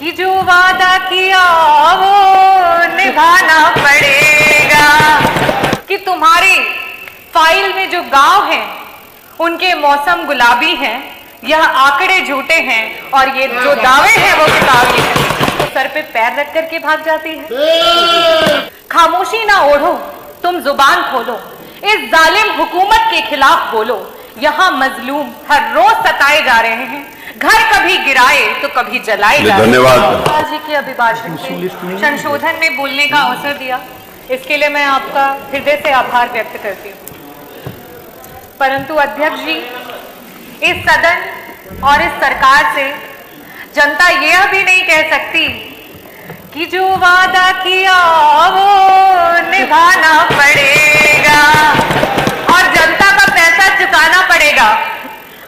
कि जो वादा किया वो निभाना पड़ेगा, कि तुम्हारी फाइल में जो गांव हैं उनके मौसम गुलाबी हैं, यह आंकड़े झूठे हैं और ये जो दावे हैं वो किताबी हैं। तो सर पे पैर रख करके भाग जाती है। खामोशी ना ओढ़ो, तुम जुबान खोलो, इस जालिम हुकूमत के खिलाफ बोलो। यहाँ मजलूम हर रोज सताए जा रहे हैं, घर कभी गिराए तो कभी जलाए जा रहे हैं। धन्यवाद जी के अभिभाषण के संशोधन में बोलने का अवसर दिया, इसके लिए मैं आपका हृदय से आभार व्यक्त करती हूँ। परंतु अध्यक्ष जी, इस सदन और इस सरकार से जनता यह भी नहीं कह सकती कि जो वादा किया वो निभाना पड़ेगा और जनता का पैसा चुकाना पड़ेगा।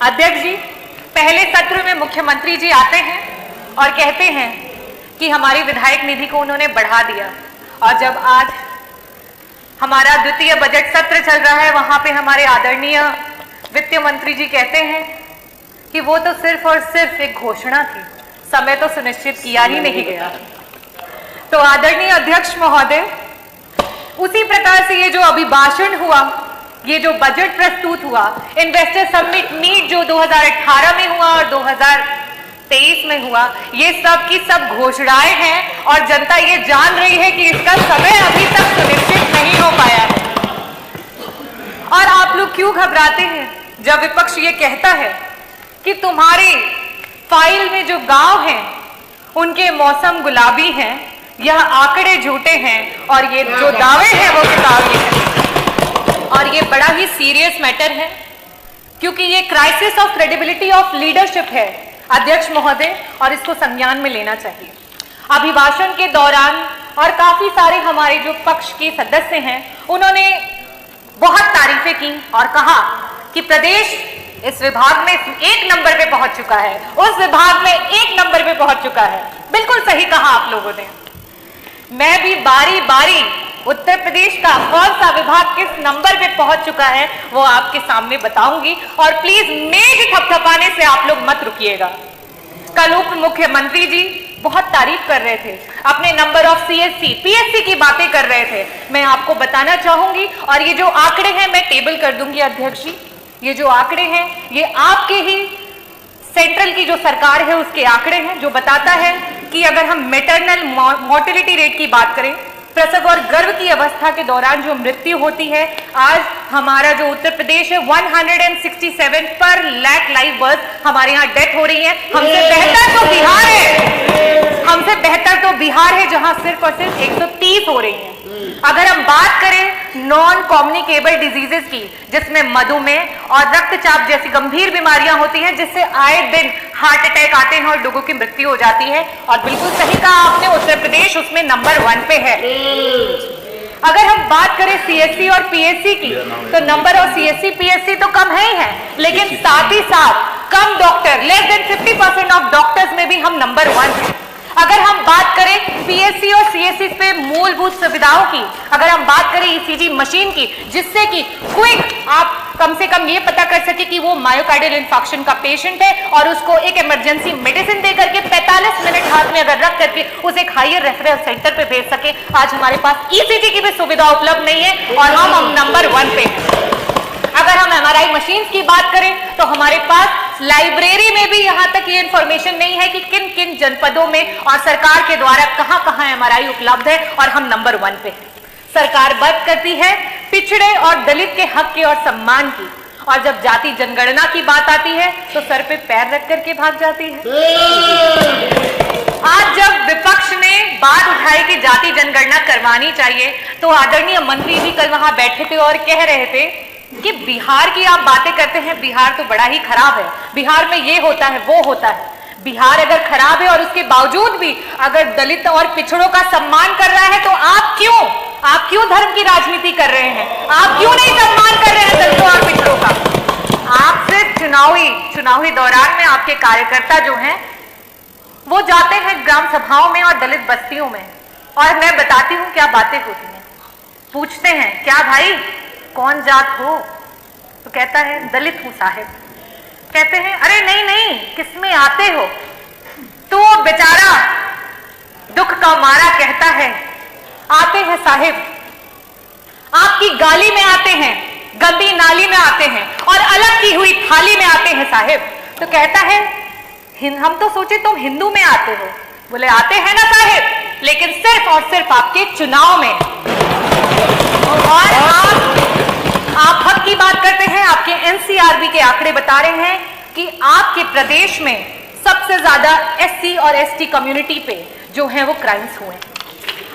अध्यक्ष जी, पहले सत्र में मुख्यमंत्री जी आते हैं और कहते हैं कि हमारी विधायक निधि को उन्होंने बढ़ा दिया, और जब आज हमारा द्वितीय बजट सत्र चल रहा है वहां पे हमारे आदरणीय वित्त मंत्री जी कहते हैं कि वो तो सिर्फ और सिर्फ एक घोषणा थी, समय तो सुनिश्चित किया ही नहीं गया। तो आदरणीय अध्यक्ष महोदय, उसी प्रकार से ये जो अभिभाषण हुआ, ये जो बजट प्रस्तुत हुआ, इन्वेस्टर समिट मीट जो 2018 में हुआ और 2023 में हुआ, ये सब की सब घोषणाएं हैं और जनता ये जान रही है कि इसका समय अभी तक सुनिश्चित नहीं हो पाया है। और आप लोग क्यों घबराते हैं जब विपक्ष ये कहता है कि तुम्हारी फाइल में जो गांव हैं उनके मौसम गुलाबी हैं, यह आंकड़े झूठे हैं और ये जो दावे हैं वो किताबी हैं। और ये बड़ा ही सीरियस मैटर है, क्योंकि ये crisis of credibility of leadership है अध्यक्ष महोदय, और इसको संज्ञान में लेना चाहिए। अभिभाषण के दौरान और काफी सारे हमारे जो पक्ष के सदस्य हैं उन्होंने बहुत तारीफें की और कहा कि प्रदेश इस विभाग में 1 नंबर पे पहुंच चुका है, उस विभाग में 1 नंबर पे पहुंच चुका है। बिल्कुल सही कहा आप लोगों ने। मैं भी बारी बारी उत्तर प्रदेश का कौन सा विभाग किस नंबर पे पहुंच चुका है वो आपके सामने बताऊंगी, और प्लीज मेज थपथपाने से आप लोग मत रुकिएगा। कल उप मुख्यमंत्री जी बहुत तारीफ कर रहे थे, अपने नंबर ऑफ सीएससी पीएससी की बातें कर रहे थे। मैं आपको बताना चाहूंगी, और ये जो आंकड़े हैं मैं टेबल कर दूंगी अध्यक्ष जी, ये जो आंकड़े हैं ये आपके ही सेंट्रल की जो सरकार है उसके आंकड़े हैं, जो बताता है कि अगर हम मैटरनल मोर्टेलिटी रेट की बात करें, प्रसव और गर्भ की अवस्था के दौरान जो मृत्यु होती है, आज हमारा जो उत्तर प्रदेश है 167 पर लाख लाइव बर्थ हमारे यहाँ डेथ हो रही है। हमसे बेहतर तो बिहार है, हमसे बेहतर तो बिहार है जहां सिर्फ और सिर्फ 130 हो रही हैं। अगर हम बात करें नॉन कम्युनिकेबल डिजीजेस की, जिसमें मधुमेह और रक्तचाप जैसी गंभीर बीमारियां होती हैं, जिससे आए दिन हार्ट अटैक आते हैं और लोगों की मृत्यु हो जाती है, और बिल्कुल सही कहा आपने, उत्तर प्रदेश उसमें नंबर 1 पे है। अगर हम बात करें सीएससी और पीएससी की, तो नंबर ऑफ सीएससी पीएससी तो कम है ही है, लेकिन साथ ही साथ कम doctor, less than 50% of doctors में भी हम नंबर 1 है। अगर हम बात करें पीएससी और सीएससी पे मूलभूत सुविधाओं की, अगर हम बात करें ईसीजी मशीन की, जिससे कि क्विक आप कम से कम ये पता कर सके कि वो मायोकार्डियल इंफार्क्शन का पेशेंट है, और उसको एक इमरजेंसी मेडिसिन दे करके 45 मिनट हाथ में अगर रख करके उसे एक हायर रेफरल सेंटर पे भेज सके, आज हमारे पास ईसीजी की भी सुविधा उपलब्ध नहीं है और हम नंबर 1 पे हैं। अगर हम एमआरआई मशीन की बात करें तो हमारे पास लाइब्रेरी में भी यहां तक ये इंफॉर्मेशन नहीं है कि किन किन जनपदों में और सरकार के द्वारा कहां कहां एमआरआई उपलब्ध है, और हम नंबर 1 पे हैं। सरकार बात करती है पिछड़े और दलित के हक के और सम्मान की, और जब जाति जनगणना की बात आती है तो सर पे पैर रख करके भाग जाती है। आज जब विपक्ष ने बात उठाई कि जाति जनगणना करवानी चाहिए, तो आदरणीय मंत्री जी कल वहां बैठे थे और कह रहे थे कि बिहार की आप बातें करते हैं, बिहार तो बड़ा ही खराब है, बिहार में ये होता है वो होता है। बिहार अगर खराब है और उसके बावजूद भी अगर दलित और पिछड़ों का सम्मान कर रहा है, तो आप क्यों धर्म की राजनीति कर रहे हैं? आप क्यों नहीं सम्मान कर रहे हैं दलितों और पिछड़ों का? आप सिर्फ चुनावी दौरान में आपके कार्यकर्ता जो हैं वो जाते हैं ग्राम सभाओं में और दलित बस्तियों में, और मैं बताती हूँ क्या बातें होती हैं। पूछते हैं क्या भाई कौन जात हो, तो कहता है दलित हूं साहिब। कहते हैं अरे नहीं नहीं किसमें आते हो, तो बेचारा का मारा कहता है, आते हैं साहिब, आपकी गाली में आते हैं, गंदी नाली में आते हैं और अलग की हुई थाली में आते हैं साहिब। तो कहता है, हम तो सोचे तुम हिंदू में आते हो। बोले आते हैं ना साहिब, लेकिन सिर्फ और सिर्फ आपके चुनाव में। और आप हक की बात करते हैं। आपके एनसीआरबी के आंकड़े बता रहे हैं कि आपके प्रदेश में सबसे ज्यादा एससी और एसटी कम्युनिटी पे जो है वो क्राइम्स हुए।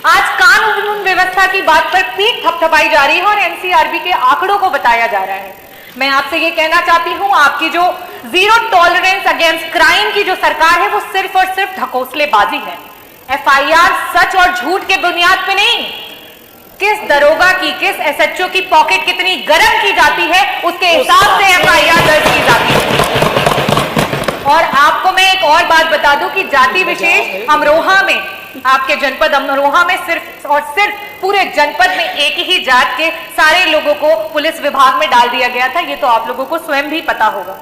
आज कानून व्यवस्था की बात पर पीठ थपथपाई जा रही है और एनसीआरबी के आंकड़ों को बताया जा रहा है। मैं आपसे ये कहना चाहती हूं, आपकी जो जीरो टॉलरेंस अगेंस्ट क्राइम की जो सरकार है वो सिर्फ और सिर्फ ढकोसलेबाजी है। एफआईआर सच और झूठ के बुनियाद पे नहीं, किस दरोगा की, किस एसएचओ की पॉकेट कितनी गर्म की जाती है उसके हिसाब से एफआईआर दर्ज की जाती है। और आपको मैं एक और बात बता दूं कि जाति विशेष अमरोहा में, आपके जनपद अमरोहा में सिर्फ और सिर्फ पूरे जनपद में एक ही जात के सारे लोगों को पुलिस विभाग में डाल दिया गया था। ये तो आप लोगों को स्वयं भी पता होगा।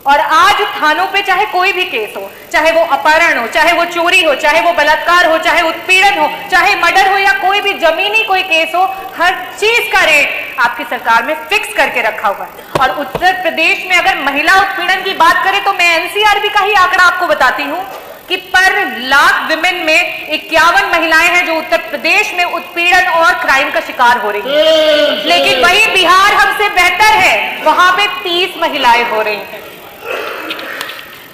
और आज थानों पे चाहे कोई भी केस हो, चाहे वो अपहरण हो, चाहे वो चोरी हो, चाहे वो बलात्कार हो, चाहे उत्पीड़न हो, चाहे मर्डर हो या कोई भी जमीनी कोई केस हो, हर चीज का रेट आपकी सरकार में फिक्स करके रखा हुआ है। और उत्तर प्रदेश में अगर महिला उत्पीड़न की बात करें तो मैं एनसीआरबी का ही आंकड़ा आपको बताती हूँ कि पर लाख विमेन में 51 महिलाएं हैं जो उत्तर प्रदेश में उत्पीड़न और क्राइम का शिकार हो रही हैं। लेकिन वही बिहार हमसे बेहतर है, वहां पे 30 महिलाएं हो रही हैं।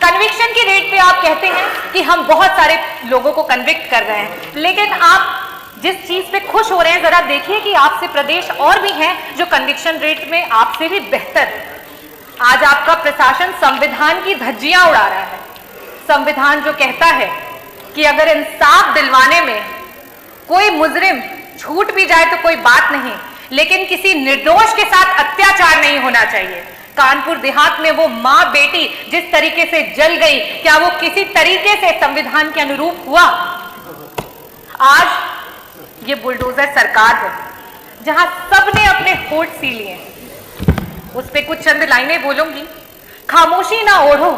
कन्विक्शन की रेट पे आप कहते हैं कि हम बहुत सारे लोगों को कन्विक्ट कर रहे हैं, लेकिन आप जिस चीज पे खुश हो रहे हैं जरा देखिए कि आपसे प्रदेश और भी हैं जो कन्विक्शन रेट में आपसे भी बेहतर है। आज आपका प्रशासन संविधान की धज्जियां उड़ा रहा है। संविधान जो कहता है कि अगर इंसाफ दिलवाने में कोई मुजरिम छूट भी जाए तो कोई बात नहीं, लेकिन किसी निर्दोष के साथ अत्याचार नहीं होना चाहिए। कानपुर देहात में वो मां बेटी जिस तरीके से जल गई, क्या वो किसी तरीके से संविधान के अनुरूप हुआ? आज ये बुलडोजर सरकार है जहां सबने अपने होठ सी लिए। उस पे कुछ चंद लाइनें बोलूंगी। खामोशी ना ओढ़ो,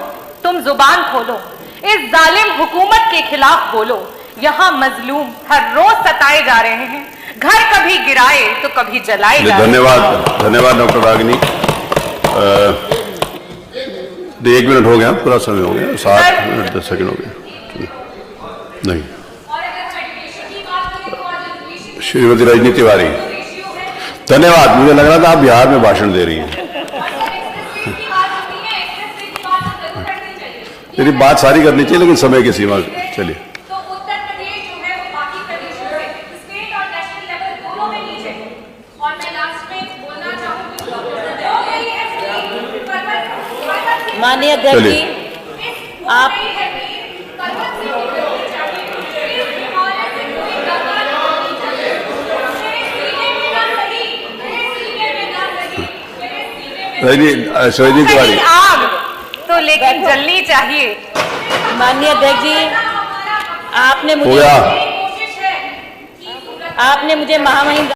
तुम जुबान खोलो, इस जालिम हुकूमत के खिलाफ बोलो। यहाँ मजलूम हर रोज सताए जा रहे हैं, घर कभी गिराए तो कभी जलाए जा रहे हैं। धन्यवाद डॉक्टर रागिनी। 1 मिनट हो गया, पूरा समय हो गया, 7 मिनट 10 सेकंड हो गए। नहीं, श्रीमती रजनी तिवारी, धन्यवाद। मुझे लग रहा था आप बिहार में भाषण दे रही हैं। मेरी बात सारी करनी चाहिए लेकिन समय की सीमा। चलिए, तो उत्तर प्रदेश जो है वो बाकी प्रदेशों से स्टेट और नेशनल लेवल दोनों में नीचे है। और मैं लास्ट में बोलना चाहूंगी, माननीय अध्यक्ष जी, आप रजनी तिवारी, आग तो लेकिन जलनी चाहिए। माननीय अध्यक्ष जी, आपने मुझे महामहिम